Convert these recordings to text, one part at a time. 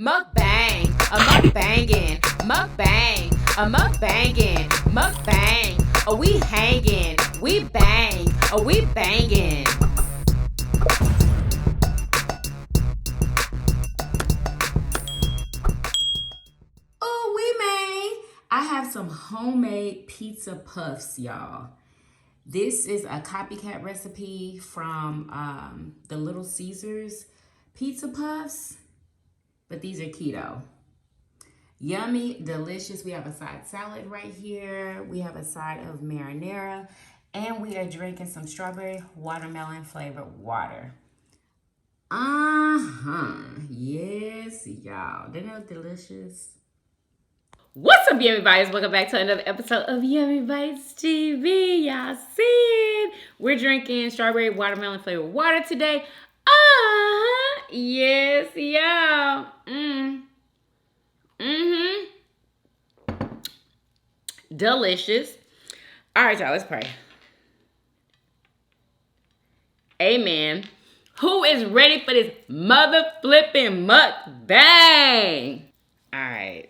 Mukbang, a mukbangin', mukbang, a mukbangin', mukbang. Oh, we hangin', we bang, oh, we bangin'. Oh, we made. I have some homemade pizza puffs, y'all. This is a copycat recipe from the Little Caesars pizza puffs, but these are keto. Yummy, delicious. We have a side salad right here. We have a side of marinara, and we are drinking some strawberry watermelon flavored water. Yes, y'all. They look delicious. What's up, Yummy Bites? Welcome back to another episode of Yummybitestv. Y'all see it? We're drinking strawberry watermelon flavored water today. Yes, y'all. Delicious. All right, y'all, let's pray. Amen. Who is ready for this mother flipping mukbang? All right,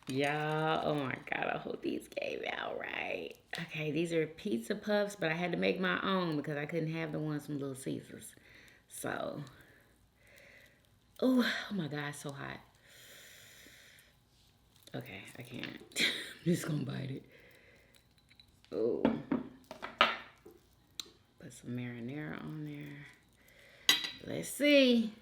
y'all. Oh my God, I hope these came out right. Okay, these are pizza puffs, but I had to make my own because I couldn't have the ones from Little Caesars. So, oh my God, it's so hot. Okay, I can't. I'm just gonna bite it. Oh. Put some marinara on there. Let's see.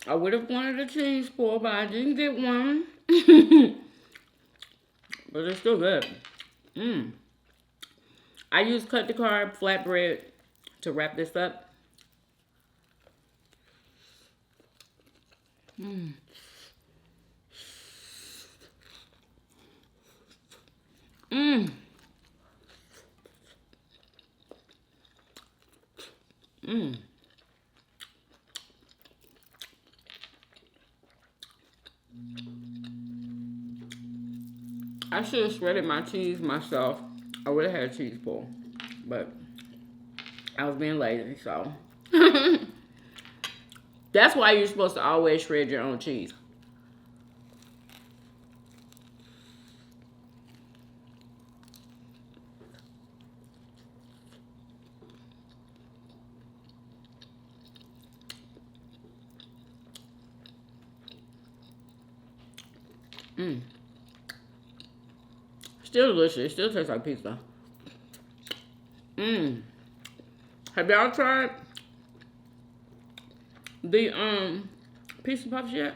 I would have wanted a cheese pull, but I didn't get one. But it's still good. I use cut the carb flatbread to wrap this up. I should have shredded my cheese myself. I would have had a cheese pull, but I was being lazy, so. That's why you're supposed to always shred your own cheese. Still delicious. It still tastes like pizza. Have y'all tried the pizza puffs yet?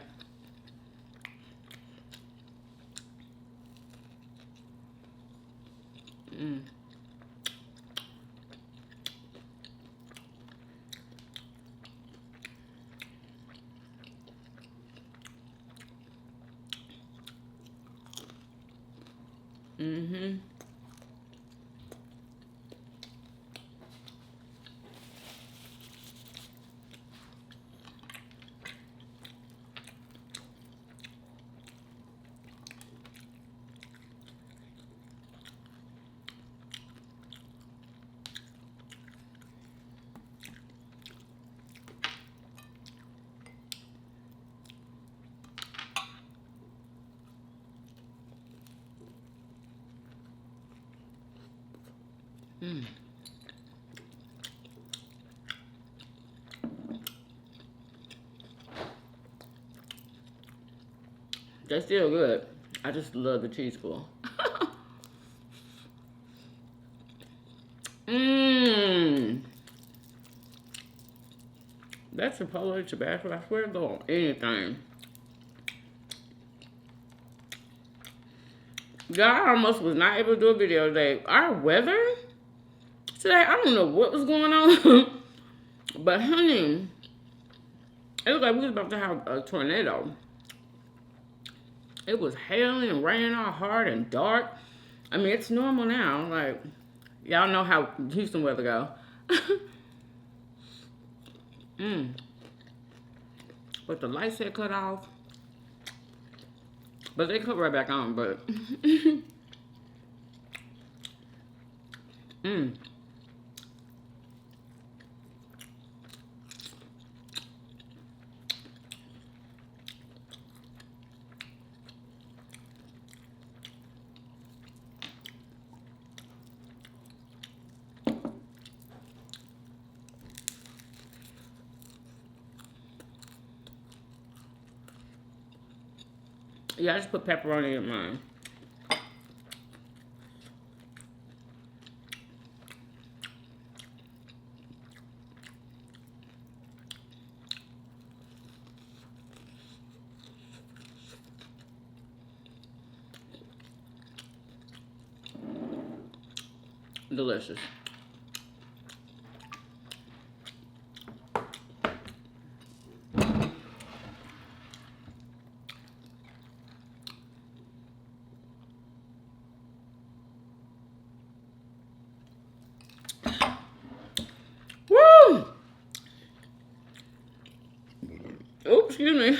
They're still good. I just love the cheese pull. That's Chipotle Tabasco. I swear to God, anything. God, I almost was not able to do a video today. Our weather today, I don't know what was going on. But honey, it looked like we was about to have a tornado. It was hailing and raining all hard and dark. I mean, it's normal now. Like, y'all know how Houston weather go. Mmm. But the lights had cut off. But they cut right back on, but. Mmm. Yeah, I just put pepperoni in mine. Delicious. Woo! Oops, excuse me.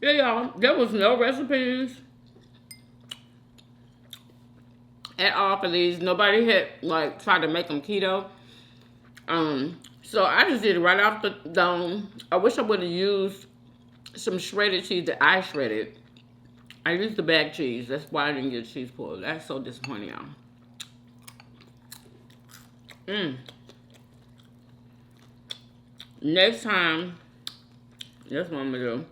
Yeah, y'all, there was no recipes at all for these. Nobody had like tried to make them keto. So I just did it right off the dome. I wish I would have used some shredded cheese that I shredded. I used the bag cheese. That's why I didn't get cheese pull. That's so disappointing, y'all. Next time, that's what I'm gonna do.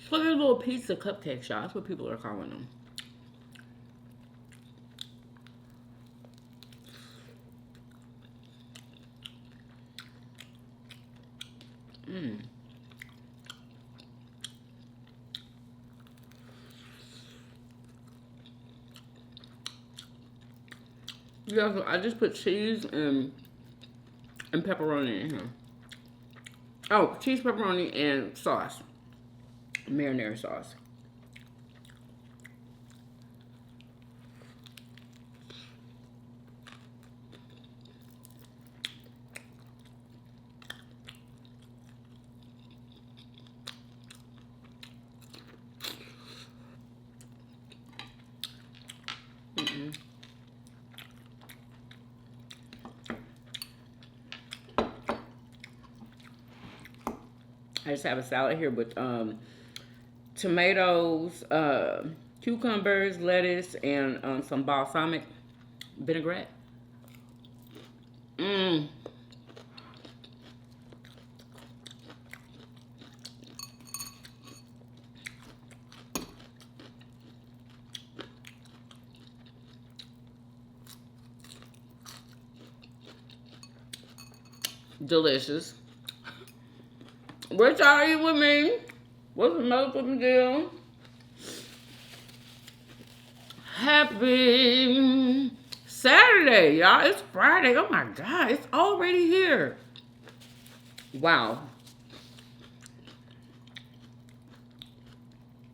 So they're little pizza cupcakes, y'all. That's what people are calling them. Yeah, so I just put cheese and pepperoni in here. Oh, cheese, pepperoni, and sauce. Marinara sauce. I just have a salad here with tomatoes, cucumbers, lettuce, and some balsamic vinaigrette. Mmm. Delicious. What y'all eat with me? What's the motherfucking deal? Happy Saturday, y'all. It's Friday. Oh my God, it's already here. Wow.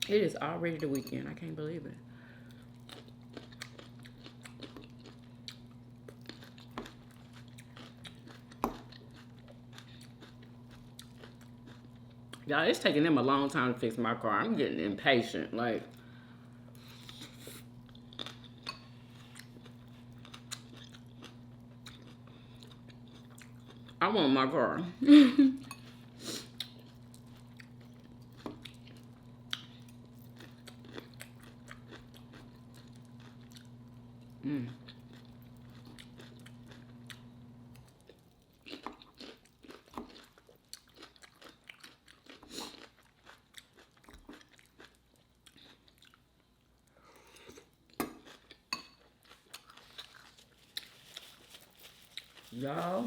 It is already the weekend. I can't believe it. Y'all, it's taking them a long time to fix my car. I'm getting impatient. Like, I want my car. Y'all,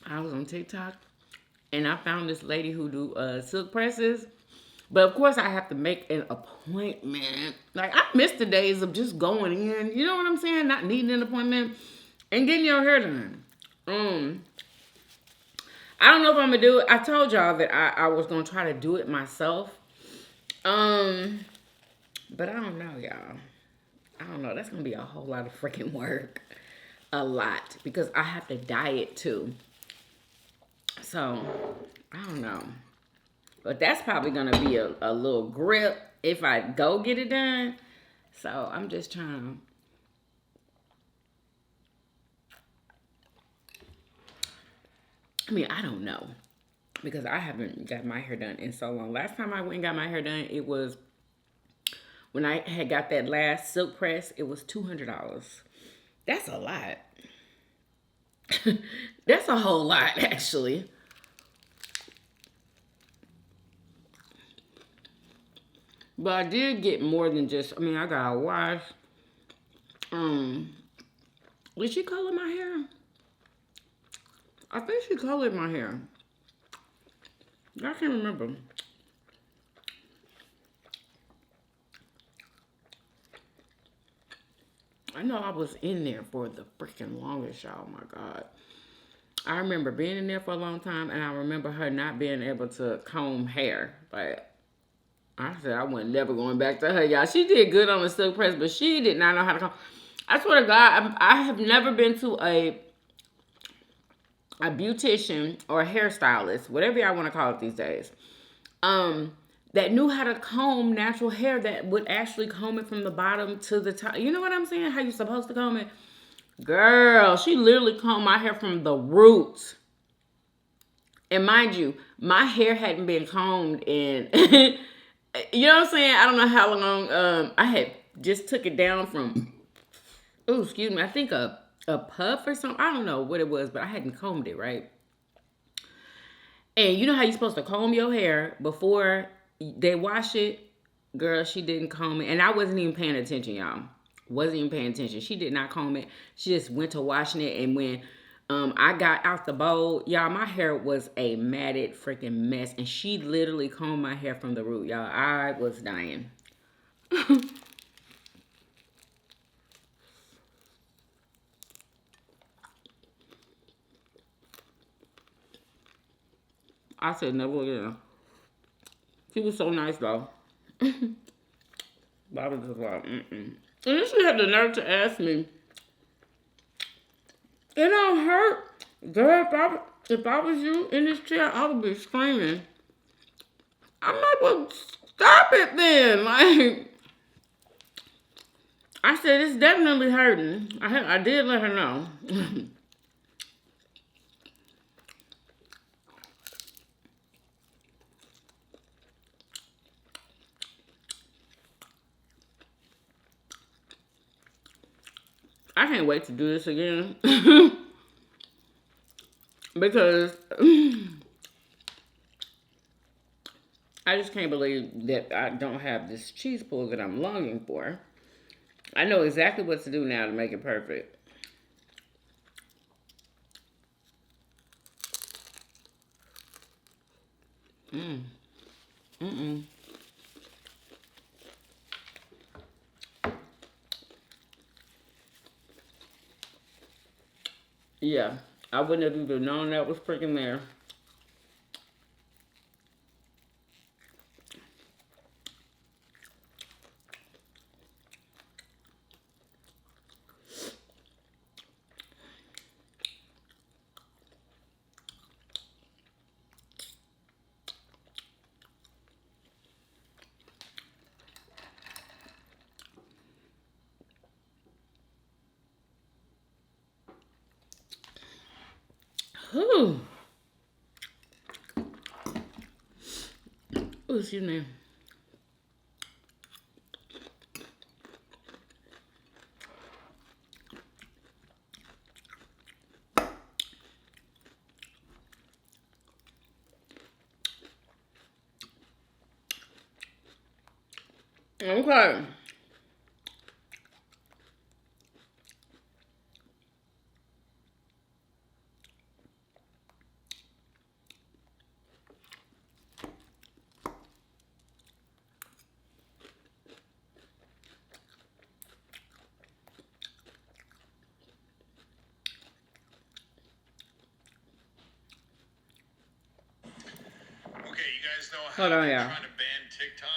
I was on TikTok and I found this lady who do silk presses. But of course, I have to make an appointment. Like, I miss the days of just going in. You know what I'm saying? Not needing an appointment and getting your hair done. I don't know if I'm gonna do it. I told y'all that I was gonna try to do it myself. But I don't know, y'all. I don't know. That's gonna be a whole lot of freaking work. A lot. Because I have to diet too. So, I don't know. But that's probably going to be a little grip if I go get it done. So I'm just trying. I mean, I don't know. Because I haven't got my hair done in so long. Last time I went and got my hair done, it was when I had got that last silk press. It was $200. That's a lot. That's a whole lot, actually. But I did get more than just, I mean, I got a wash. Did she color my hair? I think she colored my hair. I can't remember. I know I was in there for the freaking longest, y'all. Oh my God. I remember being in there for a long time, and I remember her not being able to comb hair. Like, I said I wasn't never going back to her, y'all. She did good on the silk press, but she did not know how to comb. I swear to God, I have never been to a beautician or a hairstylist, whatever y'all want to call it these days, that knew how to comb natural hair, that would actually comb it from the bottom to the top. You know what I'm saying? How you supposed to comb it? Girl, she literally combed my hair from the roots. And mind you, my hair hadn't been combed in, you know what I'm saying? I don't know how long. I had just took it down from, oh, excuse me, I think a puff or something. I don't know what it was, but I hadn't combed it, right? And you know how you're supposed to comb your hair before they wash it? Girl, she didn't comb it. And I wasn't even paying attention, y'all. Wasn't even paying attention. She did not comb it. She just went to washing it. And when I got out the bowl, y'all, my hair was a matted freaking mess. And she literally combed my hair from the root, y'all. I was dying. I said never again. She was so nice, though. But I was just like, mm-mm. And then she had the nerve to ask me, it don't hurt. Girl, if I was you in this chair, I would be screaming. I'm like, well, stop it then. Like, I said, it's definitely hurting. I did let her know. I can't wait to do this again. Because I just can't believe that I don't have this cheese pull that I'm longing for. I know exactly what to do now to make it perfect. Yeah, I wouldn't have even known that was freaking there. Whew. Oh, excuse me. Okay. guys know how they're trying to ban TikTok?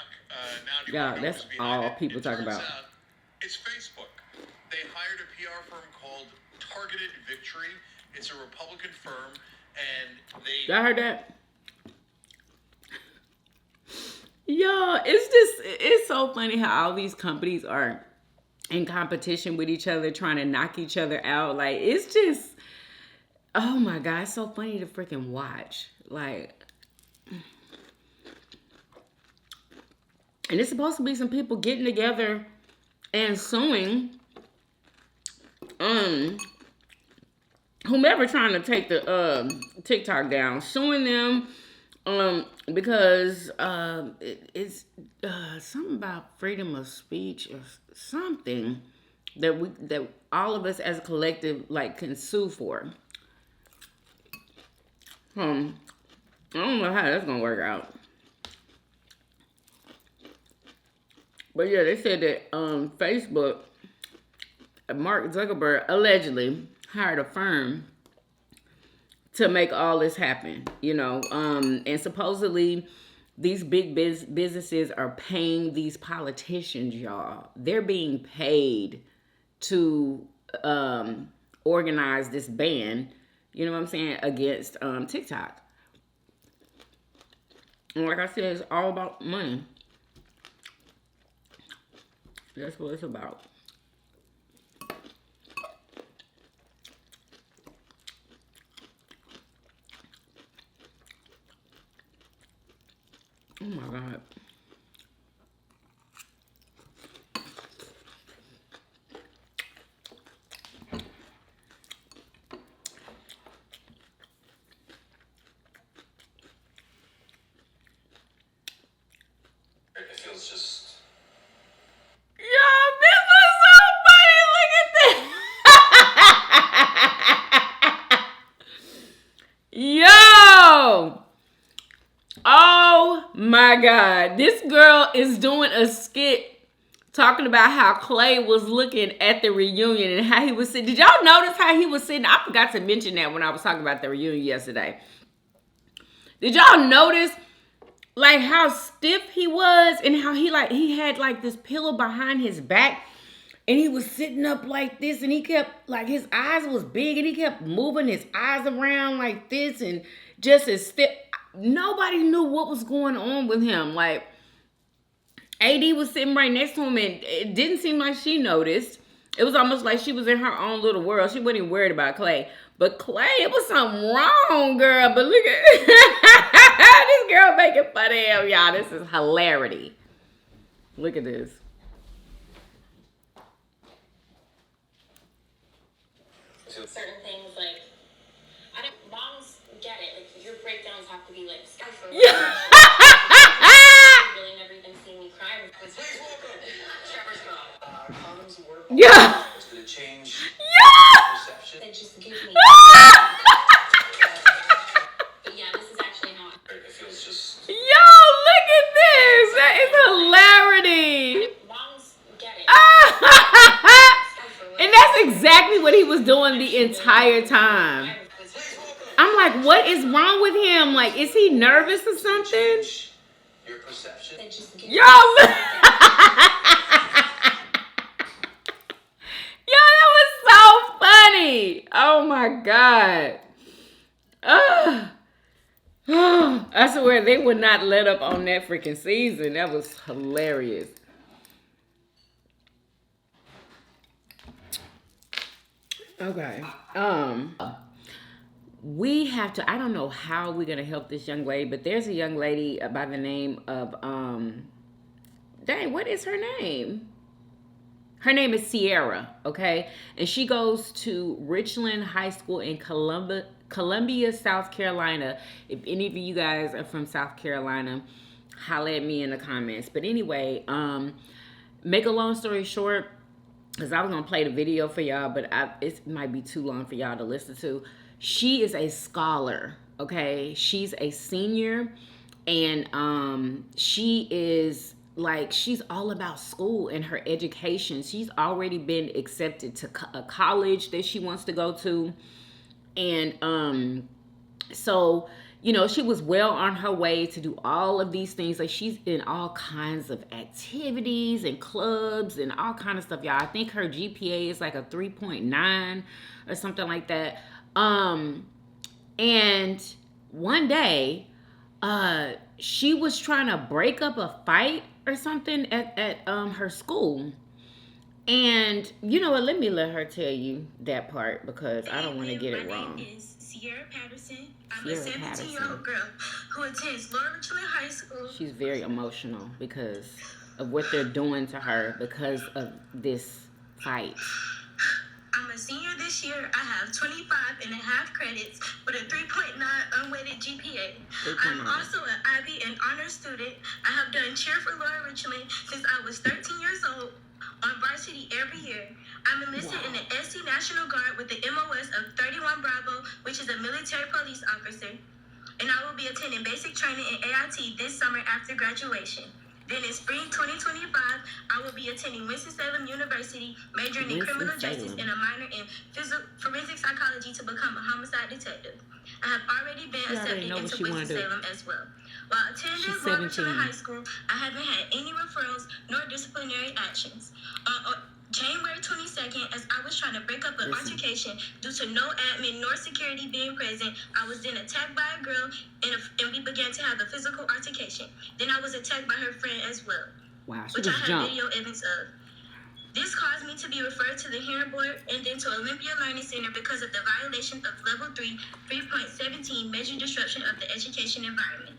Now do you know that's who's behind all it? people It talk turns about. out it's Facebook. They hired a PR firm called Targeted Victory. It's a Republican firm, and they... Y'all heard that? Yo, it's so funny how all these companies are in competition with each other, trying to knock each other out. Like, it's just, oh my God, it's so funny to freaking watch. Like, and it's supposed to be some people getting together and suing whomever trying to take the TikTok down, suing them because it's something about freedom of speech or something that all of us as a collective like can sue for. I don't know how that's gonna work out. But yeah, they said that Facebook, Mark Zuckerberg allegedly hired a firm to make all this happen, you know, and supposedly these big businesses are paying these politicians, y'all. They're being paid to organize this ban, you know what I'm saying, against TikTok. And like I said, it's all about money. That's what it's about. Oh my God. It feels just... Yo, this was so funny. Look at this. Yo. Oh my God. This girl is doing a skit talking about how Clay was looking at the reunion and how he was sitting. Did y'all notice how he was sitting? I forgot to mention that when I was talking about the reunion yesterday. Did y'all notice like how stiff he was and how he had like this pillow behind his back and he was sitting up like this and he kept like his eyes was big and he kept moving his eyes around like this and just as stiff. Nobody knew what was going on with him. Like AD was sitting right next to him and it didn't seem like she noticed. It was almost like she was in her own little world. She wasn't even worried about Clay. But Clay, it was something wrong, girl. But look at this girl making fun of him, y'all. This is hilarity. Look at this. Certain things like moms get it. Like your breakdowns have to be like stifled. Yeah. Really never even seen me cry. Yeah. It's gonna change perception. It just gives me. But yeah, this is actually how It feels just... Yo, look at this. That is hilarity. moms get it. And that's exactly what he was doing the entire time. I'm like, what is wrong with him? Like, is he nervous or something? Your perception. Yo, look. Yo, that was so funny. Oh my God. I swear they would not let up on that freaking season. That was hilarious. Okay. We have to, I don't know how we're gonna help this young lady, but there's a young lady by the name of dang, what is her name? Her name is Sierra, okay? And she goes to Richland High School in Columbia, South Carolina. If any of you guys are from South Carolina, holla at me in the comments. But anyway, make a long story short, because I was going to play the video for y'all, but it might be too long for y'all to listen to. She is a scholar, okay? She's a senior, and she is... like, she's all about school and her education. She's already been accepted to a college that she wants to go to. And so you know, she was well on her way to do all of these things. Like, she's in all kinds of activities and clubs and all kind of stuff, y'all. I think her GPA is like a 3.9 or something like that. And one day, she was trying to break up a fight or something at her school. And you know what? Let her tell you that part, because I don't want to get it wrong. My name is Sierra Patterson. I'm Sierra a 17-year-old Patterson. girl who attends Lower Richmond High School. She's very emotional because of what they're doing to her because of this fight. I'm a senior this year. I have 25 and a half credits with a 3.9 unweighted GPA. I'm also an IB and honor student. I have done cheer for Lower Richmond since I was 13 years old, on varsity every year. I'm enlisted in the SC National Guard with the MOS of 31 Bravo, which is a military police officer. And I will be attending basic training in AIT this summer after graduation. Then in spring 2025, I will be attending Winston-Salem University, majoring in criminal justice and a minor in forensic psychology to become a homicide detective. I have already been accepted into Winston-Salem as well. While attending Lower Richmond High School, I haven't had any referrals nor disciplinary actions. On January 22nd, as I was trying to break up an altercation due to no admin nor security being present, I was then attacked by a girl, and we began to have a physical altercation. Then I was attacked by her friend as well, which I have video evidence of. This caused me to be referred to the hearing board and then to Olympia Learning Center because of the violation of Level 3, 3.17, major disruption of the education environment.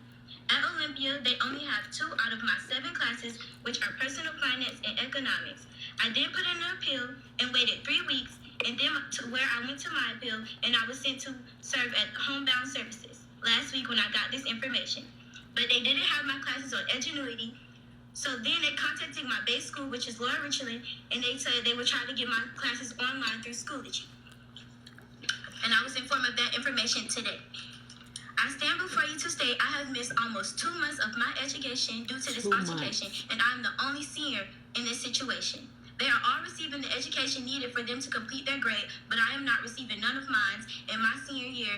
At Olympia, they only have 2 out of my 7 classes, which are personal finance and economics. I then put in an appeal and waited 3 weeks, and then to where I went to my appeal, and I was sent to serve at Homebound Services last week when I got this information. But they didn't have my classes on Edgenuity, so then they contacted my base school, which is Lower Richland, and they said they would try to get my classes online through Schoology. And I was informed of that information today. I stand before you to state I have missed almost 2 months of my education due to this altercation, and I'm the only senior in this situation. They are all receiving the education needed for them to complete their grade, but I am not receiving none of mine in my senior year,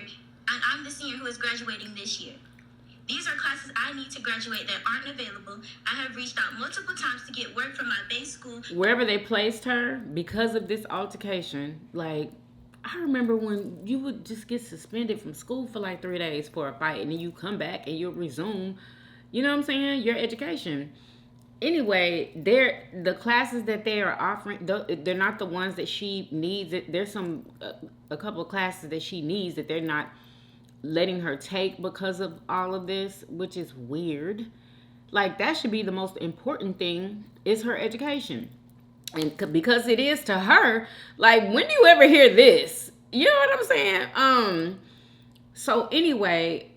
and I'm the senior who is graduating this year. These are classes I need to graduate that aren't available. I have reached out multiple times to get work from my base school. Wherever they placed her because of this altercation, like, I remember when you would just get suspended from school for like 3 days for a fight, and then you come back and you'll resume, you know what I'm saying, your education. Anyway, the classes that they are offering, they're not the ones that she needs. There's a couple of classes that she needs that they're not letting her take because of all of this, which is weird. Like, that should be the most important thing, is her education. And because it is to her, like, when do you ever hear this? You know what I'm saying? So anyway,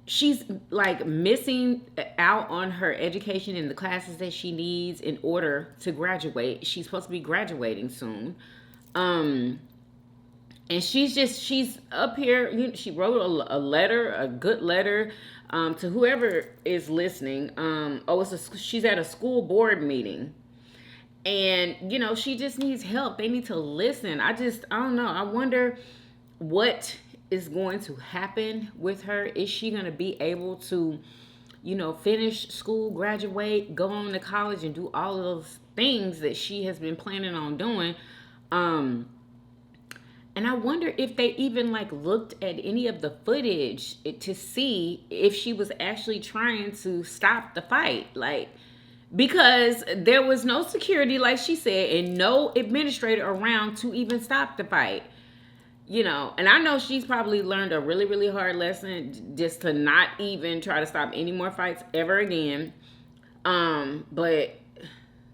she's like missing out on her education in the classes that she needs in order to graduate. She's supposed to be graduating soon. And she's up here. She wrote a letter, a good letter, to whoever is listening. She's at a school board meeting. And, she just needs help. They need to listen. I don't know. I wonder what is going to happen with her. Is she going to be able to, finish school, graduate, go on to college, and do all of those things that she has been planning on doing? And I wonder if they even looked at any of the footage to see if she was actually trying to stop the fight. Because there was no security, like she said, and no administrator around to even stop the fight. And I know she's probably learned a really, really hard lesson just to not even try to stop any more fights ever again. But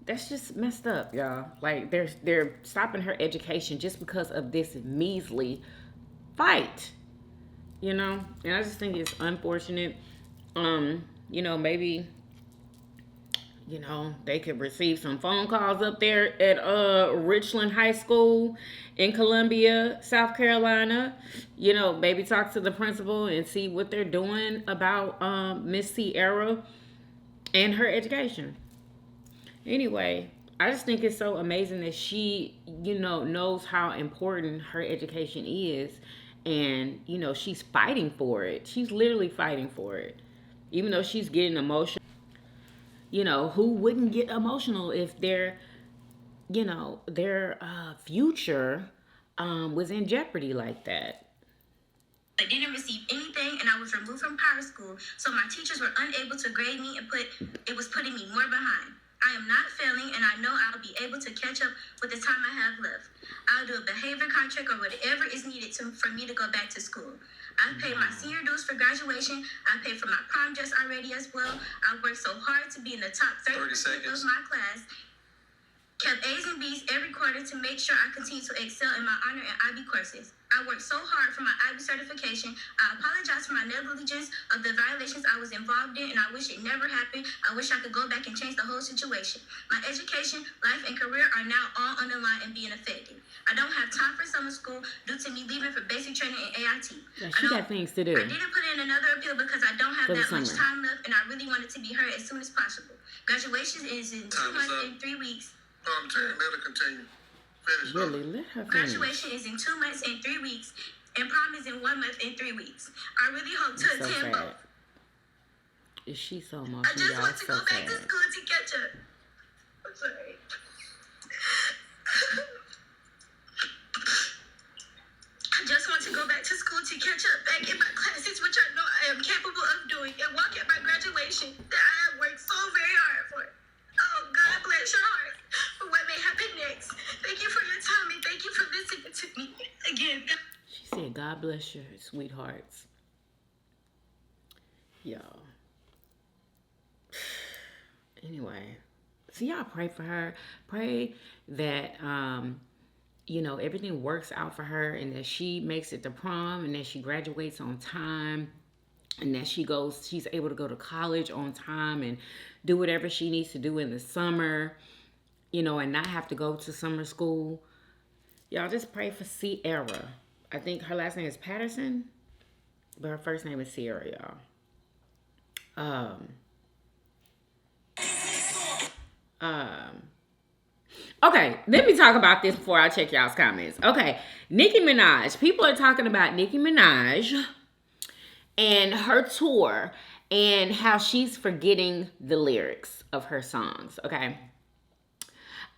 that's just messed up, y'all. They're stopping her education just because of this measly fight. And I just think it's unfortunate. Maybe they could receive some phone calls up there at Richland High School in Columbia, South Carolina. Maybe talk to the principal and see what they're doing about Miss Sierra and her education. Anyway, I just think it's so amazing that she, knows how important her education is. And, you know, she's fighting for it. She's literally fighting for it. Even though she's getting emotional. You know, who wouldn't get emotional if their, you know, their future was in jeopardy like that? I didn't receive anything, and I was removed from power school, so my teachers were unable to grade me, and it was putting me more behind. I am not failing, and I know I'll be able to catch up with the time I have left. I'll do a behavior contract or whatever is needed for me to go back to school. I've paid my senior dues for graduation. I paid for my prom dress already as well. I worked so hard to be in the top 30% of my class. Kept A's and B's every quarter to make sure I continue to excel in my honor and IB courses. I worked so hard for my IB certification. I apologize for my negligence of the violations I was involved in, and I wish it never happened. I wish I could go back and change the whole situation. My education, life, and career are now all on the line and being affected. I don't have time for summer school due to me leaving for basic training and AIT. Yeah, she got things to do. I didn't put in another appeal because I don't have that much time left, and I really want it to be heard as soon as possible. Graduation is in 2 months and 3 weeks. Let her continue. Finish. Really, let her finish. Graduation is in 2 months and 3 weeks, and prom is in 1 month and 3 weeks. I really hope to attend both. Is she so emotional? I just want to go back to school to catch up. I'm sorry. I just want to go back to school to catch up back in my classes, which I know I am capable of doing, and walk at my graduation that I have worked so very hard for. Oh, God bless your heart for what may happen next. Thank you for your time, and thank you for listening to me. Again, she said, God bless your sweethearts. Y'all. Anyway, so y'all pray for her. Pray that, you know, everything works out for her, and that she makes it to prom, and that she graduates on time, and that she's able to go to college on time and do whatever she needs to do in the summer, you know, and not have to go to summer school. Y'all just pray for Sierra. I think her last name is Patterson, but her first name is Sierra, y'all. Okay, let me talk about this before I check y'all's comments. Okay, Nicki Minaj. People are talking about Nicki Minaj and her tour and how she's forgetting the lyrics of her songs, okay?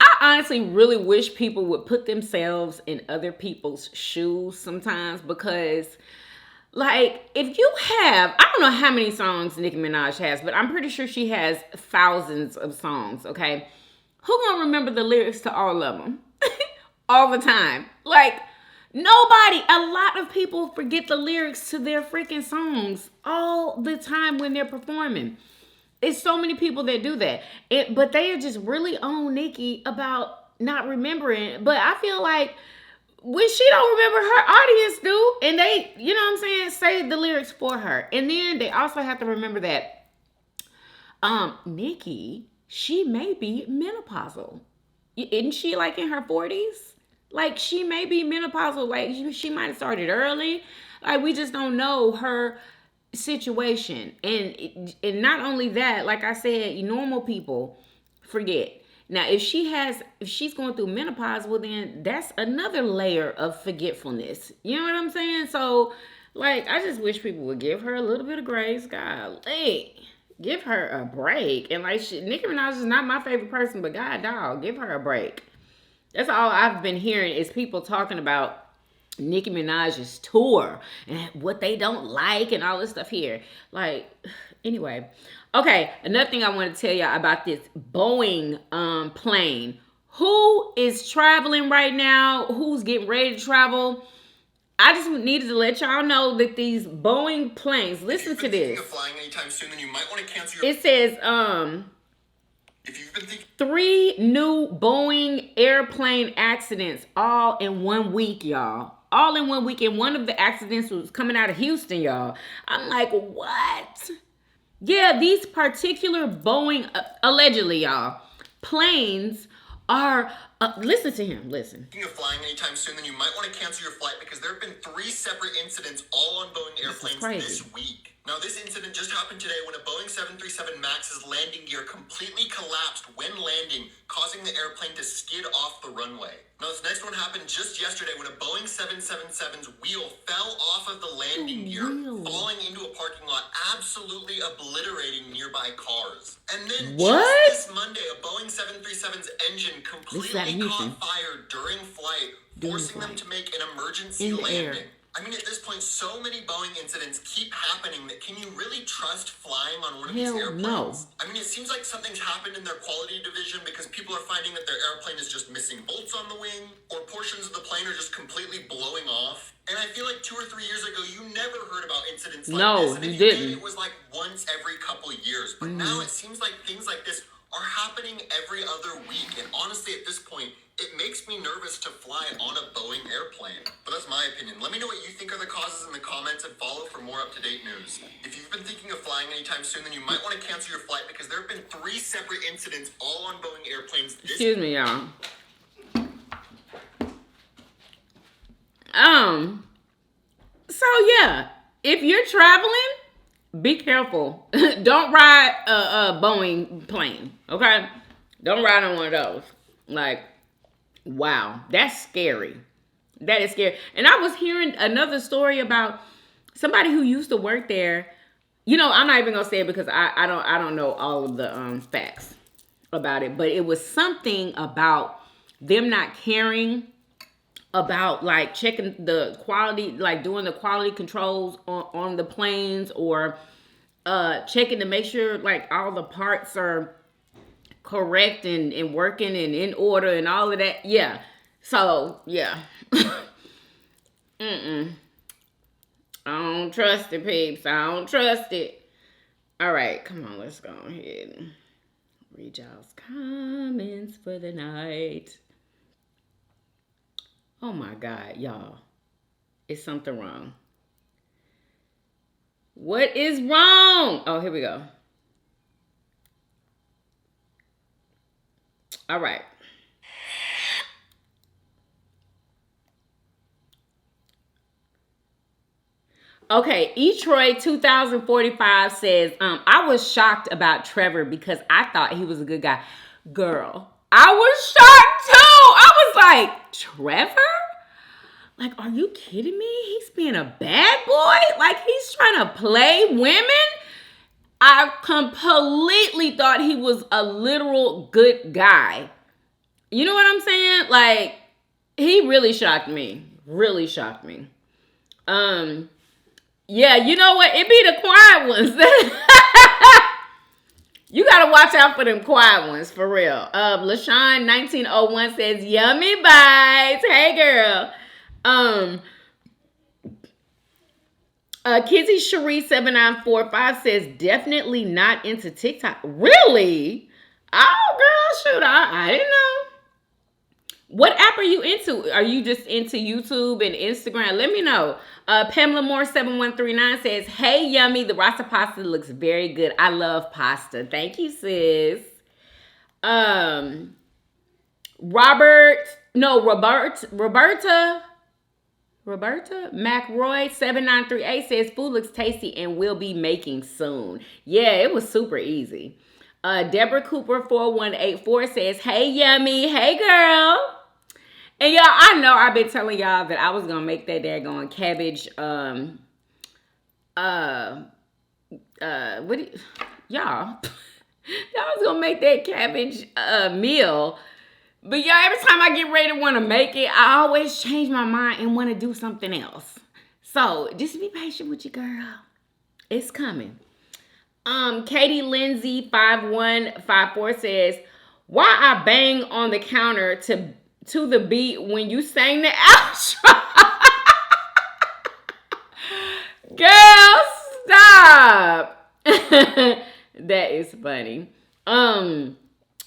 I honestly really wish people would put themselves in other people's shoes sometimes, because, like, if you have, I don't know how many songs Nicki Minaj has, but I'm pretty sure she has thousands of songs, okay? Who gonna remember the lyrics to all of them? All the time. Like, nobody. A lot of people forget the lyrics to their freaking songs all the time when they're performing. It's so many people that do that. But they are just really on Nicki about not remembering. But I feel like when she don't remember, her audience do. And they, you know what I'm saying, say the lyrics for her. And then they also have to remember that Nicki, she may be menopausal. Isn't she like in her 40s? Like, she may be menopausal. Like, she might have started early. Like, we just don't know her situation. And not only that, like I said, normal people forget. Now, if she's going through menopause, well, then that's another layer of forgetfulness. You know what I'm saying? So, like, I just wish people would give her a little bit of grace. Golly, give her a break. And like, Nicki Minaj is not my favorite person, but God dog, give her a break. That's all I've been hearing is people talking about Nicki Minaj's tour and what they don't like and all this stuff here. Like, anyway. Okay, another thing I want to tell y'all about this Boeing plane. Who is traveling right now? Who's getting ready to travel? I just needed to let y'all know that these Boeing planes, listen to this. Of flying anytime soon, then you might want to cancel your... It says, if you've been thinking... 3 new Boeing airplane accidents all in 1 week, y'all. All in 1 week. And one of the accidents was coming out of Houston, y'all. I'm like, what? Yeah, these particular Boeing, allegedly, y'all, planes are... listen to him. Listen. Thinking of flying anytime soon, then you might want to cancel your flight because there have been 3 separate incidents all on Boeing airplanes this week. Now, this incident just happened today when a Boeing 737 MAX's landing gear completely collapsed when landing, causing the airplane to skid off the runway. Now, this next one happened just yesterday when a Boeing 777's wheel fell off of the landing gear, falling into a parking lot, absolutely obliterating nearby cars. And then just this Monday, a Boeing 737's engine completely caught fire during flight, forcing them to make an emergency landing. I mean, at this point, so many Boeing incidents keep happening that can you really trust flying on one of these airplanes? No. I mean, it seems like something's happened in their quality division because people are finding that their airplane is just missing bolts on the wing, or portions of the plane are just completely blowing off. And I feel like 2 or 3 years ago, you never heard about incidents like this. And if you did, it was like once every couple of years. But now it seems like things like this are happening every other week. And honestly, at this point, it makes me nervous to fly on a Boeing airplane. But that's my opinion. Let me know what you think are the causes in the comments and follow for more up-to-date news. If you've been thinking of flying anytime soon, then you might want to cancel your flight because there have been 3 separate incidents all on Boeing airplanes. Excuse me, y'all. So yeah, if you're traveling, be careful. Don't ride a Boeing plane, okay? Don't ride on one of those. Like, wow, that's scary. That is scary. And I was hearing another story about somebody who used to work there. You know, I'm not even gonna say it because I don't know all of the facts about it, but it was something about them not caring about like checking the quality, like doing the quality controls on the planes, or checking to make sure like all the parts are correct and working and in order and all of that. Yeah. So yeah. I don't trust it, peeps. I don't trust it. All right, come on, let's go ahead and read y'all's comments for the night. Oh my God, y'all. Is something wrong? What is wrong? Oh, here we go. All right. Okay, Etroy 2045 says, I was shocked about Trevor because I thought he was a good guy. Girl, I was shocked too. I was like, Trevor? Like, are you kidding me? He's being a bad boy? Like, he's trying to play women? I completely thought he was a literal good guy. You know what I'm saying? Like, he really shocked me. Really shocked me. Yeah, you know what? It be the quiet ones. You gotta watch out for them quiet ones, for real. LaShawn 1901 says, Yummy bites. Hey, girl. Kizzy Cherie 7945 says, definitely not into TikTok. Really? Oh, girl, shoot. I didn't know. What app are you into? Are you just into YouTube and Instagram? Let me know. Pamela Moore 7139 says, hey, Yummy, the rasta pasta looks very good. I love pasta. Thank you, sis. Roberta McRoy 7938 says, food looks tasty and will be making soon. Yeah, it was super easy. Deborah Cooper 4184 says, hey, Yummy. Hey, girl. And y'all, I know I've been telling y'all that I was gonna make that daggone cabbage. Y'all was gonna make that cabbage meal. But y'all, every time I get ready to want to make it, I always change my mind and want to do something else. So just be patient with your girl. It's coming. Katie Lindsay 5154 says, why I bang on the counter to the beat when you sang the outro? Girl, stop. That is funny.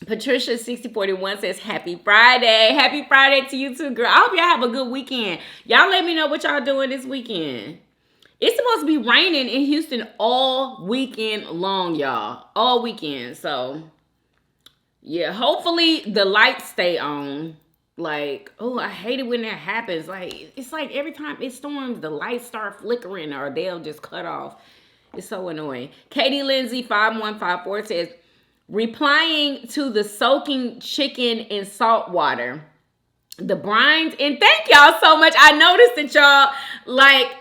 Patricia 6041 says, happy Friday. Happy Friday to you too, girl. I hope y'all have a good weekend. Y'all let me know what y'all doing this weekend. It's supposed to be raining in Houston all weekend long, y'all. All weekend. So, yeah, hopefully the lights stay on. Like, oh, I hate it when that happens. Like, it's like every time it storms, the lights start flickering or they'll just cut off. It's so annoying. Katie Lindsay 5154 says, replying to the soaking chicken in salt water. The brines, and thank y'all so much. I noticed that y'all like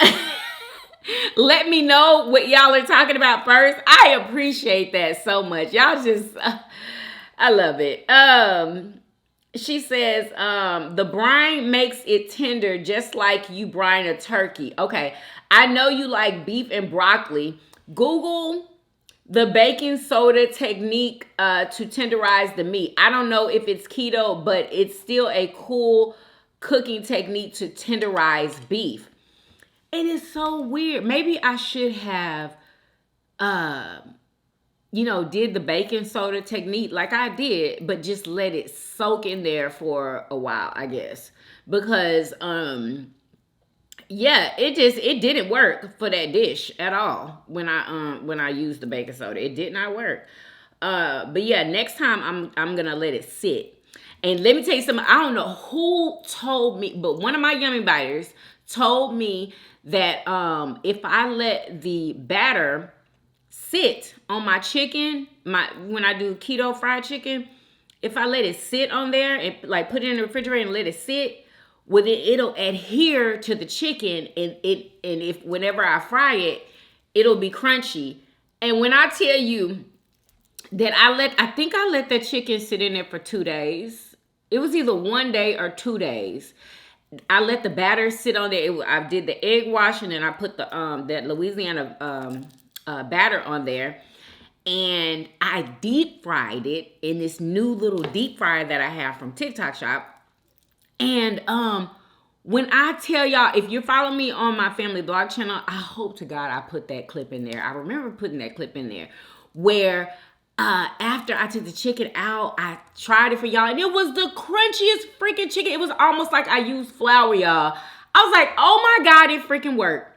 let me know what y'all are talking about first. I appreciate that so much. Y'all just I love it. She says, the brine makes it tender just like you brine a turkey. Okay, I know you like beef and broccoli. Google the baking soda technique to tenderize the meat. I don't know if it's keto, but it's still a cool cooking technique to tenderize beef. It is so weird. Maybe I should have, did the baking soda technique like I did, but just let it soak in there for a while, I guess. Because, yeah, it didn't work for that dish at all when I used the baking soda. It did not work. But yeah, next time I'm gonna let it sit. And let me tell you something. I don't know who told me, but one of my Yummy Biters told me that if I let the batter sit on my chicken, when I do keto fried chicken, if I let it sit on there and like put it in the refrigerator and let it sit, well, then it'll adhere to the chicken, and if whenever I fry it, it'll be crunchy. And when I tell you that I think I let that chicken sit in there for 2 days. It was either 1 day or 2 days. I let the batter sit on there. I did the egg wash, and then I put the that Louisiana batter on there, and I deep fried it in this new little deep fryer that I have from TikTok Shop. And when I tell y'all, if you're following me on my family blog channel, I hope to God I put that clip in there. I remember putting that clip in there where after I took the chicken out, I tried it for y'all, and it was the crunchiest freaking chicken. It was almost like I used flour, y'all. I was like, oh my God, it freaking worked.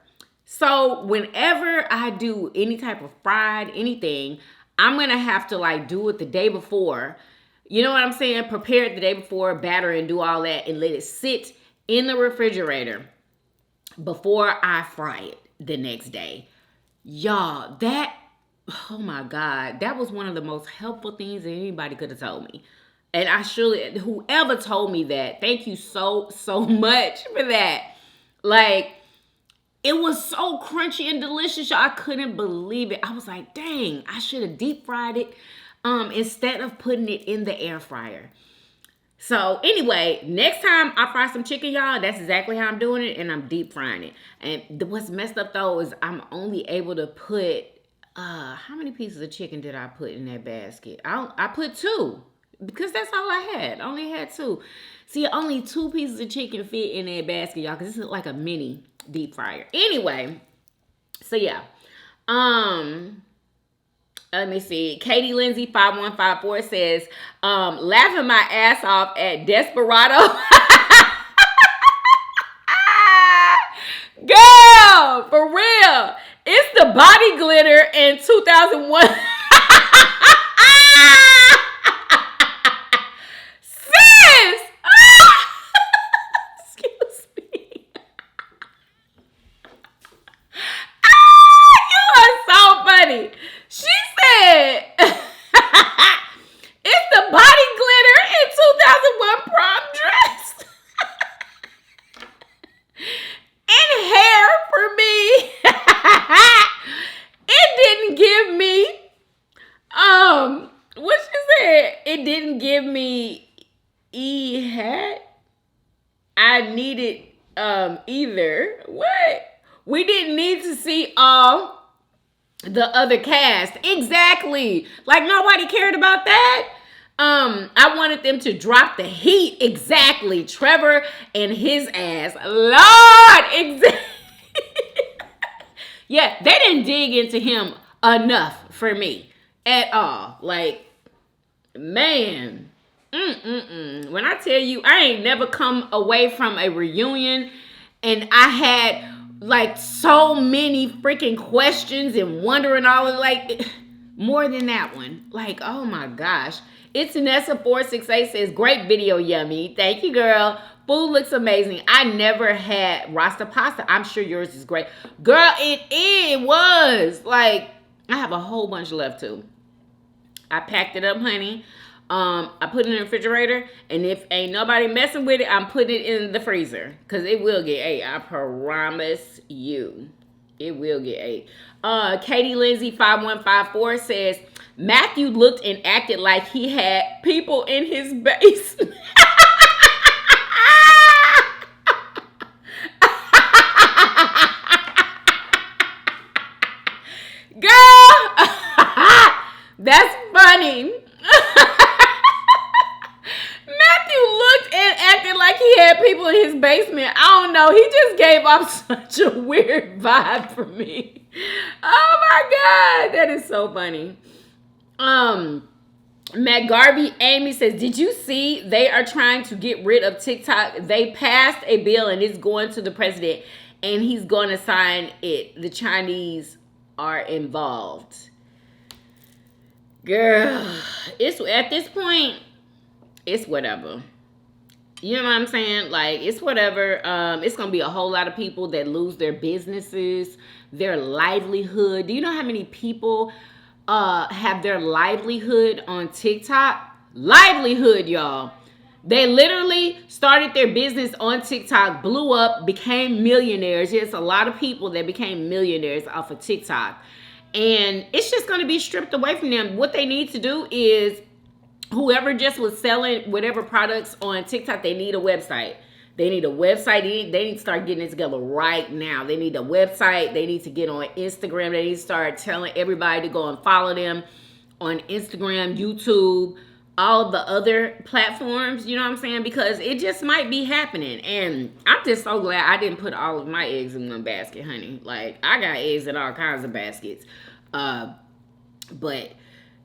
So whenever I do any type of fried anything, I'm going to have to like do it the day before. You know what I'm saying? Prepare it the day before, batter and do all that, and let it sit in the refrigerator before I fry it the next day. Y'all, oh my God, that was one of the most helpful things that anybody could have told me. And whoever told me that, thank you so much for that. Like, it was so crunchy and delicious, y'all. I couldn't believe it. I was like, dang, I should have deep fried it instead of putting it in the air fryer. So anyway, next time I fry some chicken, y'all, that's exactly how I'm doing it, and I'm deep frying it. And what's messed up though is I'm only able to put how many pieces of chicken did I put in that basket? I put 2 because that's all I had. I only had 2. See, only 2 pieces of chicken fit in that basket, y'all, because this is like a mini deep fryer. Anyway, so yeah. Let me see. Katie Lindsay 5154 says, laughing my ass off at Desperado. Girl, for real. It's the body glitter in 2001. Sis! Excuse me. You are so funny. She said, it's the body glitter in 2001 prom dress. And hair for me. It didn't give me, what she said? It didn't give me hat. I needed, either. What? We didn't need to see all the other cast. Exactly. Like nobody cared about that. I wanted them to drop the heat. Exactly. Trevor and his ass. Lord. Exactly. Yeah, they didn't dig into him enough for me at all. Like, man. When I tell you, I ain't never come away from a reunion and I had like so many freaking questions and wondering all of like more than that one. Like, oh my gosh. It's Nessa468 says, great video, Yummy. Thank you, girl. Food looks amazing. I never had Rasta pasta. I'm sure yours is great. Girl, it was. Like, I have a whole bunch left too. I packed it up, honey. I put it in the refrigerator, and if ain't nobody messing with it, I'm putting it in the freezer, because it will get ate. I promise you. It will get ate. Katie Lindsay 5154 says, Matthew looked and acted like he had people in his basement. Girl, that's funny. Matthew looked and acted like he had people in his basement. I don't know. He just gave off such a weird vibe for me. Oh my God. That is so funny. Matt Garvey Amy says, did you see they are trying to get rid of TikTok? They passed a bill and it's going to the president and he's going to sign it. The Chinese are involved. Girl, it's at this point, it's whatever. You know what I'm saying? Like, it's whatever. It's going to be a whole lot of people that lose their businesses, their livelihood. Do you know how many people have their livelihood on TikTok? Livelihood, y'all. They literally started their business on TikTok, blew up, became millionaires. It's a lot of people that became millionaires off of TikTok. And it's just going to be stripped away from them. What they need to do is, whoever just was selling whatever products on TikTok, they need a website. They need a website. They need to start getting it together right now. They need a website. They need to get on Instagram. They need to start telling everybody to go and follow them on Instagram, YouTube, all the other platforms. You know what I'm saying? Because it just might be happening. And I'm just so glad I didn't put all of my eggs in one basket, honey. Like, I got eggs in all kinds of baskets. But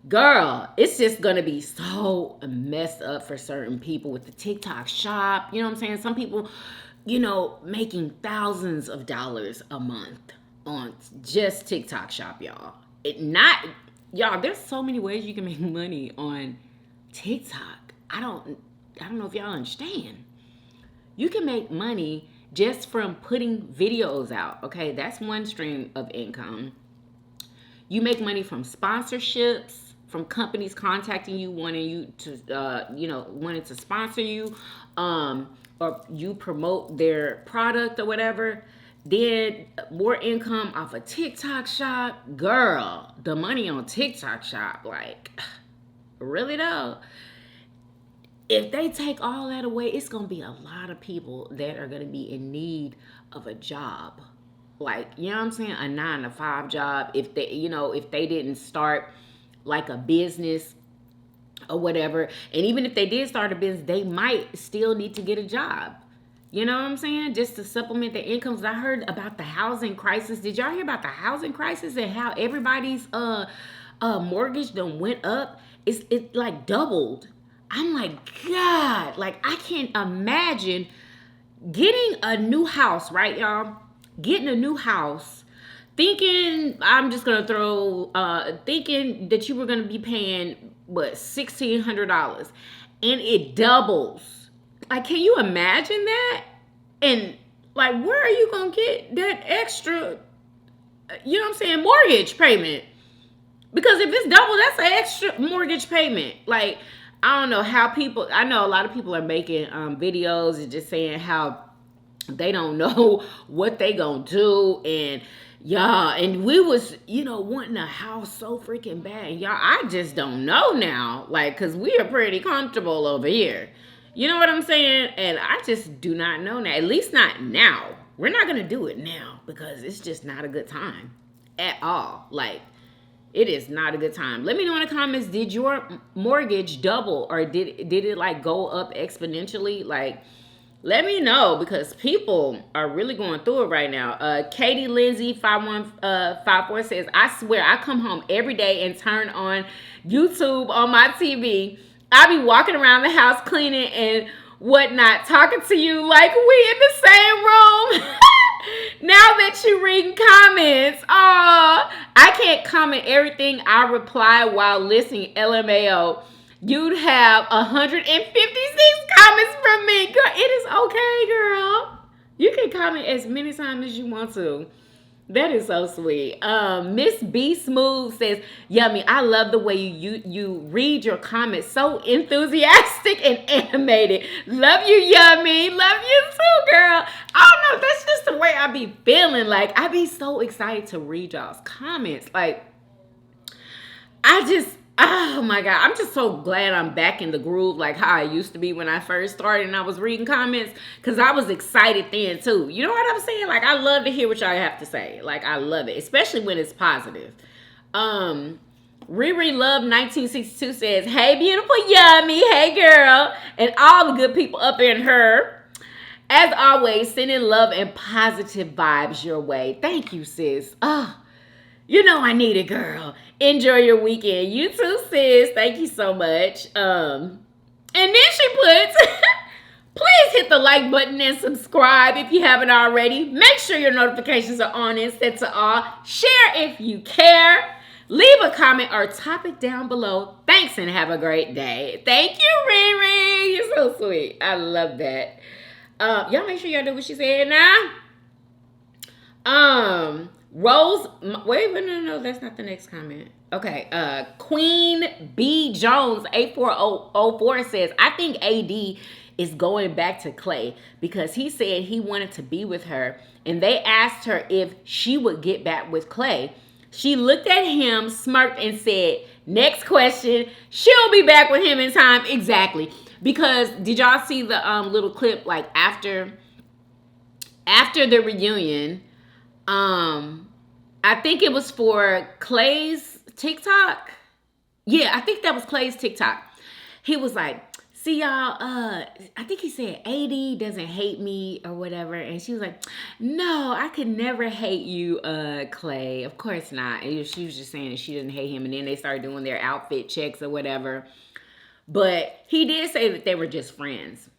girl, it's just gonna be so messed up for certain people with the TikTok shop. You know what I'm saying? Some people, you know, making thousands of dollars a month on just TikTok shop, y'all. Y'all, there's so many ways you can make money on TikTok. I don't know if y'all understand. You can make money just from putting videos out. Okay, that's one stream of income. You make money from sponsorships, from companies contacting you, wanting you to, wanting to sponsor you, or you promote their product or whatever. Then more income off a TikTok shop. Girl, the money on TikTok shop, like, really though. If they take all that away, it's going to be a lot of people that are going to be in need of a job. Like, you know what I'm saying? A 9-to-5 job. If they didn't start like a business or whatever. And even if they did start a business, they might still need to get a job. You know what I'm saying? Just to supplement their incomes. I heard about the housing crisis. Did y'all hear about the housing crisis and how everybody's mortgage done went up? It like doubled. I'm like, God, like I can't imagine getting a new house, right, y'all? Getting a new house, thinking I'm just gonna thinking that you were gonna be paying $1,600, and it doubles. Like, can you imagine that? And like, where are you gonna get that extra? You know what I'm saying? Mortgage payment. Because if it's double, that's an extra mortgage payment. Like, I don't know how people. I know a lot of people are making videos and just saying how they don't know what they gonna do, and y'all, and we was, wanting a house so freaking bad. Y'all, I just don't know now, like, cause we are pretty comfortable over here. You know what I'm saying? And I just do not know now, at least not now. We're not gonna do it now because it's just not a good time at all. Like, it is not a good time. Let me know in the comments, did your mortgage double, or did it like go up exponentially? Like, let me know, because people are really going through it right now. Katie Lindsay 5154 says, I swear I come home every day and turn on YouTube on my TV. I be walking around the house cleaning and whatnot, talking to you like we in the same room. Now that you reading comments, I can't comment everything I reply while listening. LMAO. you'd have 156 comments from me. Girl, it is okay, girl. You can comment as many times as you want to. That is so sweet. Miss B Smooth says, Yummy, I love the way you read your comments. So enthusiastic and animated. Love you, Yummy. Love you too, girl. I don't know. That's just the way I be feeling. Like, I be so excited to read y'all's comments. Like, oh my God, I'm just so glad I'm back in the groove like how I used to be when I first started and I was reading comments, because I was excited then too. You know what I'm saying? Like, I love to hear what y'all have to say. Like, I love it, especially when it's positive. Riri Love 1962 says, hey, beautiful Yummy. Hey, girl. And all the good people up in her. As always, sending love and positive vibes your way. Thank you, sis. Oh, you know I need it, girl. Enjoy your weekend. You too, sis. Thank you so much. And then she puts, please hit the like button and subscribe if you haven't already. Make sure your notifications are on and set to all. Share if you care. Leave a comment or topic down below. Thanks and have a great day. Thank you, Riri. You're so sweet. I love that. Y'all make sure y'all do what she said now. Rose, wait, no, that's not the next comment. Okay, Queen B Jones 8404 says, I think AD is going back to Clay because he said he wanted to be with her and they asked her if she would get back with Clay. She looked at him, smirked, and said, next question, she'll be back with him in time. Exactly. Because did y'all see the little clip like after the reunion? I think it was for Clay's TikTok. Yeah, I think that was Clay's TikTok. He was like, see y'all, I think he said AD doesn't hate me or whatever. And she was like, no, I could never hate you, Clay. Of course not. And she was just saying that she didn't hate him. And then they started doing their outfit checks or whatever. But he did say that they were just friends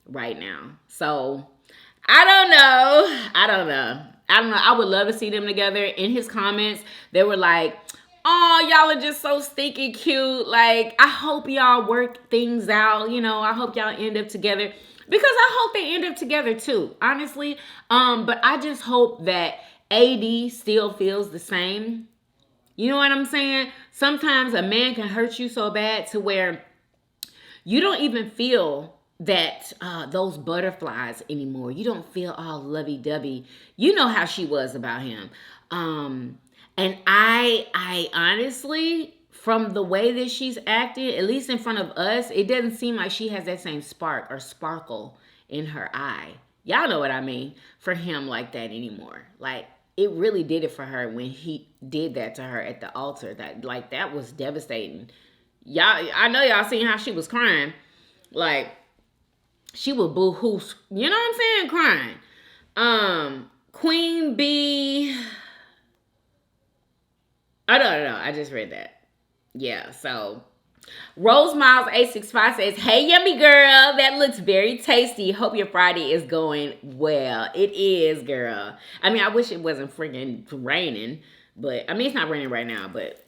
right now. So I don't know. I would love to see them together. In his comments, they were like, oh, y'all are just so stinking cute. Like, I hope y'all work things out. You know, I hope y'all end up together. Because I hope they end up together too, honestly. But I just hope that AD still feels the same. You know what I'm saying? Sometimes a man can hurt you so bad to where you don't even feel that those butterflies anymore. You don't feel all lovey-dovey. You know how she was about him. And I honestly, from the way that she's acting, at least in front of us, it doesn't seem like she has that same spark or sparkle in her eye. Y'all know what I mean, for him like that anymore. Like, it really did it for her when he did that to her at the altar. That was devastating. Y'all, I know y'all seen how she was crying. Like, she was boo-hoo, you know what I'm saying? Crying. Queen B. I don't know. I just read that. Yeah, so Rose Miles 865 says, hey, Yummy girl, that looks very tasty. Hope your Friday is going well. It is, girl. I mean, I wish it wasn't freaking raining, but I mean, it's not raining right now, but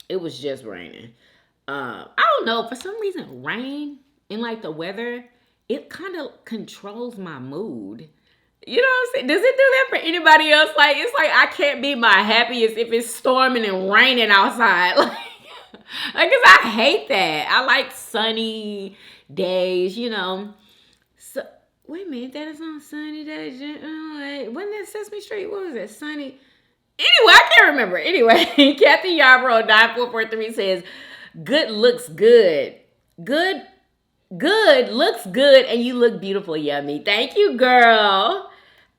it was just raining. I don't know, for some reason, rain and like the weather, it kind of controls my mood. You know what I'm saying? Does it do that for anybody else? Like, it's like I can't be my happiest if it's storming and raining outside. Like, because I hate that. I like sunny days, you know. So, wait a minute, that is on sunny days. Wasn't that Sesame Street? What was that? Sunny. Anyway, I can't remember. Anyway, Kathy Yarbrough 9443 says, good looks good. Good looks good, and you look beautiful, Yummy. Thank you, girl.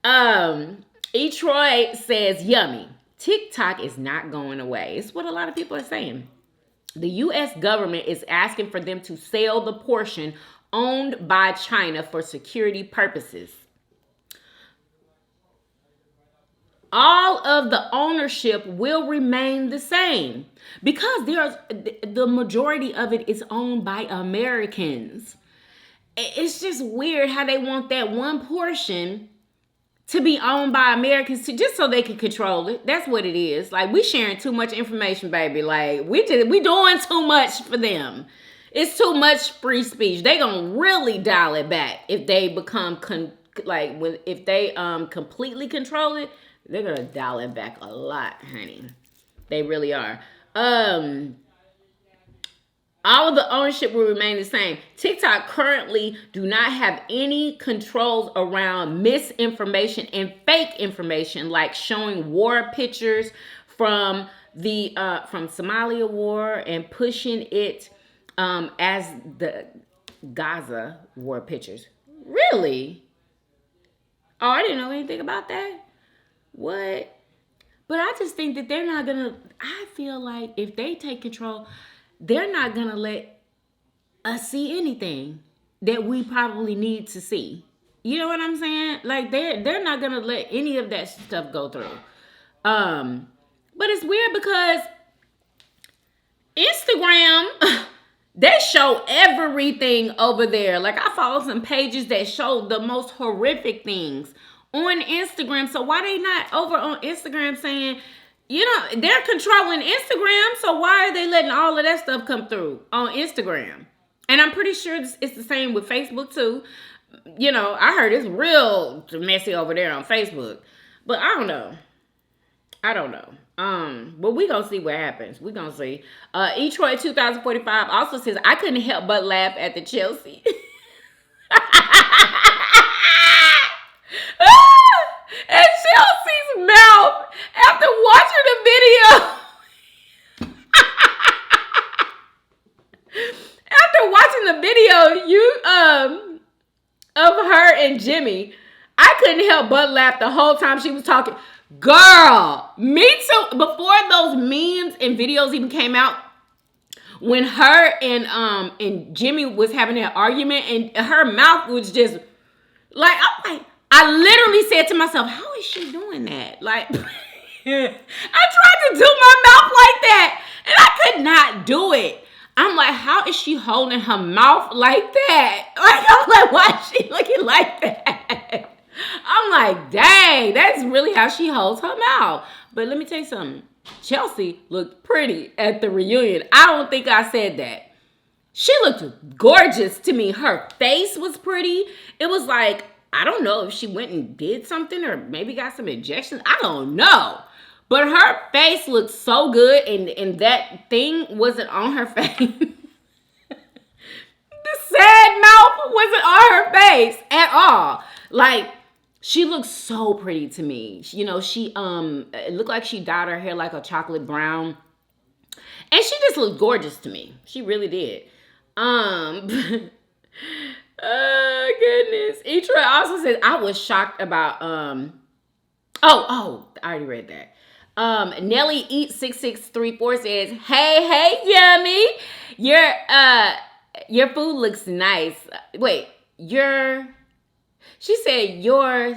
Troy says, Yummy, TikTok is not going away. It's what a lot of people are saying. The U.S. government is asking for them to sell the portion owned by China for security purposes. All of the ownership will remain the same because the majority of it is owned by Americans. It's just weird how they want that one portion to be owned by Americans just so they can control it. That's what it is. Like, we sharing too much information, baby. Like, we doing too much for them. it's too much free speech. They gonna really dial it back if they become if they completely control it. They're gonna dial it back a lot, honey. They really are. All of the ownership will remain the same. TikTok currently do not have any controls around misinformation and fake information, like showing war pictures from the from Somalia war and pushing it as the Gaza war pictures. Really? Oh, I didn't know anything about that. What? But I just think that they're not gonna. I feel like if they take control, they're not gonna let us see anything that we probably need to see. You know what I'm saying? Like they're not gonna let any of that stuff go through. But it's weird because Instagram, they show everything over there. Like I follow some pages that show the most horrific things on Instagram. So why they not over on Instagram saying, you know, they're controlling Instagram, so why are they letting all of that stuff come through on Instagram? And I'm pretty sure it's the same with Facebook too. You know, I heard it's real messy over there on Facebook. But I don't know. But we gonna see what happens. We gonna see. Etroy 2045 also says, I couldn't help but laugh at the Chelsea. And Chelsea's mouth after watching the video. After watching the video, of her and Jimmy, I couldn't help but laugh the whole time she was talking. Girl, me too. Before those memes and videos even came out, when her and Jimmy was having that argument, and her mouth was just like, I literally said to myself, how is she doing that? Like, I tried to do my mouth like that, and I could not do it. I'm like, how is she holding her mouth like that? Like, I'm like, why is she looking like that? I'm like, dang, that's really how she holds her mouth. But let me tell you something. Chelsea looked pretty at the reunion. I don't think I said that. She looked gorgeous to me. Her face was pretty. It was like, I don't know if she went and did something or maybe got some injections. I don't know. But her face looked so good, and that thing wasn't on her face. The sad mouth wasn't on her face at all. Like, she looked so pretty to me. You know, she it looked like she dyed her hair like a chocolate brown. And she just looked gorgeous to me. She really did. Oh goodness. Etroy also says, I was shocked about I already read that. Nelly Eat 6634 says, hey Yummy, your food looks nice. Wait, she said your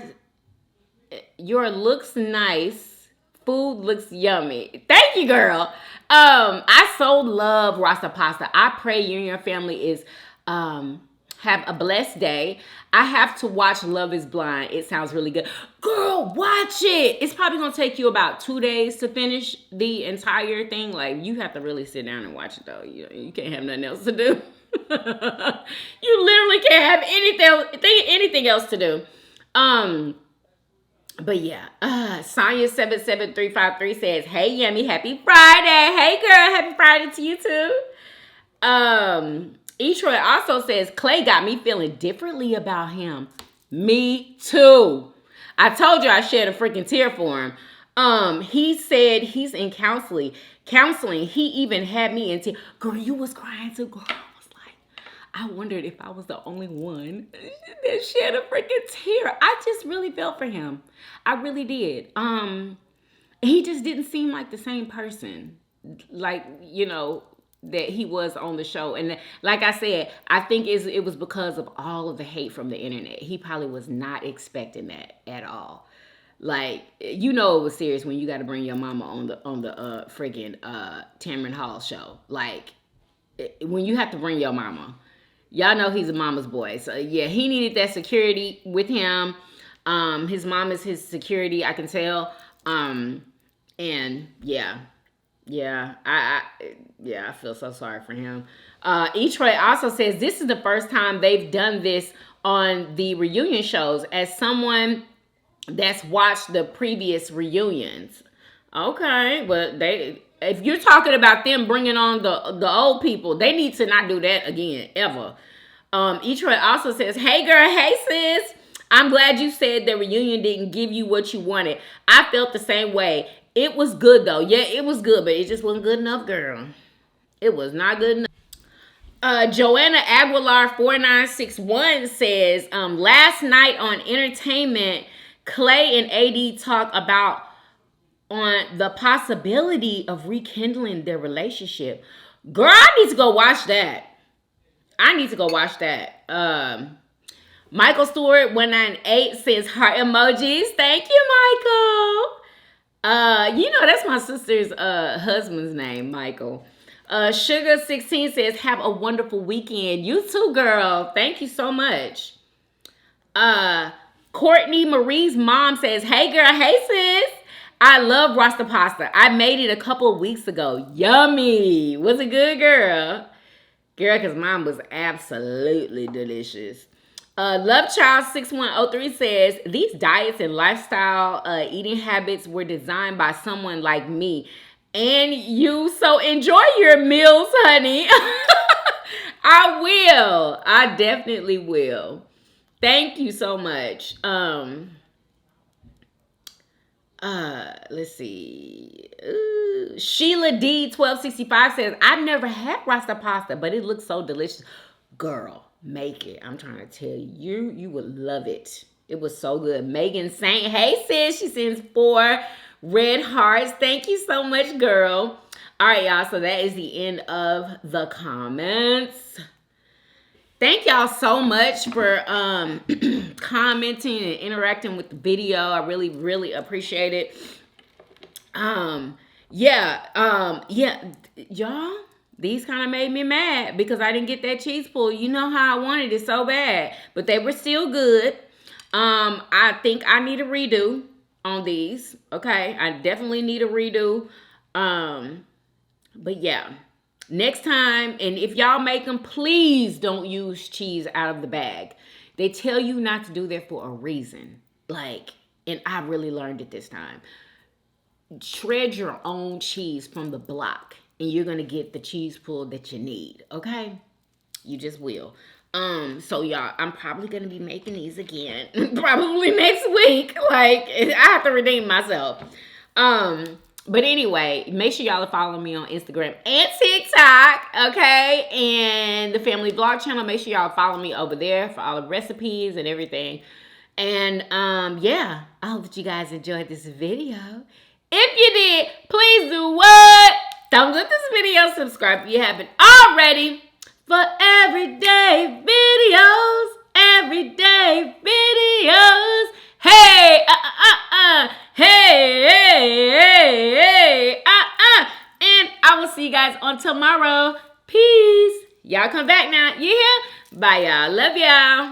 looks nice, food looks yummy. Thank you, girl. I so love Rasa pasta. I pray you and your family is have a blessed day. I have to watch Love is Blind. It sounds really good. Girl, watch it. It's probably going to take you about 2 days to finish the entire thing. Like, you have to really sit down and watch it, though. You can't have nothing else to do. You literally can't have anything else to do. But yeah, Sonya 77353 says, hey, Yummy, happy Friday. Hey, girl, happy Friday to you, too. Etroy also says, Clay got me feeling differently about him. Me too. I told you I shed a freaking tear for him. He said he's in counseling. He even had me in tears. Girl, you was crying too. Girl, I was like, I wondered if I was the only one that shed a freaking tear. I just really felt for him. I really did. He just didn't seem like the same person. Like, you know, that he was on the show. And like I said, I think it was because of all of the hate from the internet. He probably was not expecting that at all. Like, you know, it was serious when you got to bring your mama on the friggin' Tamron Hall show. Like, when you have to bring your mama, y'all know he's a mama's boy. So yeah, he needed that security with him. His mom is his security, I can tell. And yeah, Yeah, I feel so sorry for him. E-Troy also says this is the first time they've done this on the reunion shows. As someone that's watched the previous reunions, okay, but if you're talking about them bringing on the old people, they need to not do that again ever. E-Troy also says, "Hey girl, hey sis. I'm glad you said the reunion didn't give you what you wanted. I felt the same way. It was good though. Yeah, it was good, but it just wasn't good enough, girl. It was not good enough." Joanna Aguilar 4961 says, last night on Entertainment, Clay and AD talk about on the possibility of rekindling their relationship. Girl, I need to go watch that. Michael Stewart 198 says heart emojis. Thank you, Michael. That's my sister's husband's name, Michael. Sugar 16 says have a wonderful weekend. You too, girl. Thank you so much. Courtney Marie's mom says, hey girl, hey sis. I love Rasta pasta. I made it a couple of weeks ago. Yummy. Was it good, girl? Girl, because mine was absolutely delicious. LoveChild6103 says, these diets and lifestyle eating habits were designed by someone like me. And you, so enjoy your meals, honey. I will. I definitely will. Thank you so much. Let's see. Sheila D1265 says, I've never had Rasta pasta, but it looks so delicious. Girl, make it. I'm trying to tell you, you would love it. It was so good. Megan Saint, hey sis, she sends 4 red hearts. Thank you so much, girl. All right, y'all. So that is the end of the comments. Thank y'all so much for commenting and interacting with the video. I really, really appreciate it. Y'all, these kind of made me mad because I didn't get that cheese pull. You know how I wanted it so bad, but they were still good. I think I need a redo on these. Okay, I definitely need a redo. But yeah. Next time, and if y'all make them, please don't use cheese out of the bag. They tell you not to do that for a reason. And I really learned it this time. Shred your own cheese from the block, and you're going to get the cheese pull that you need, okay? You just will. So y'all, I'm probably going to be making these again. Probably next week. I have to redeem myself. But anyway, make sure y'all are following me on Instagram and TikTok, okay? And the Family Vlog channel, make sure y'all follow me over there for all the recipes and everything. And yeah, I hope that you guys enjoyed this video. If you did, please do what? Thumbs up this video, subscribe if you haven't already for everyday videos, Hey, and I will see you guys on tomorrow. Peace. Y'all come back now. You hear? Bye, y'all. Love y'all.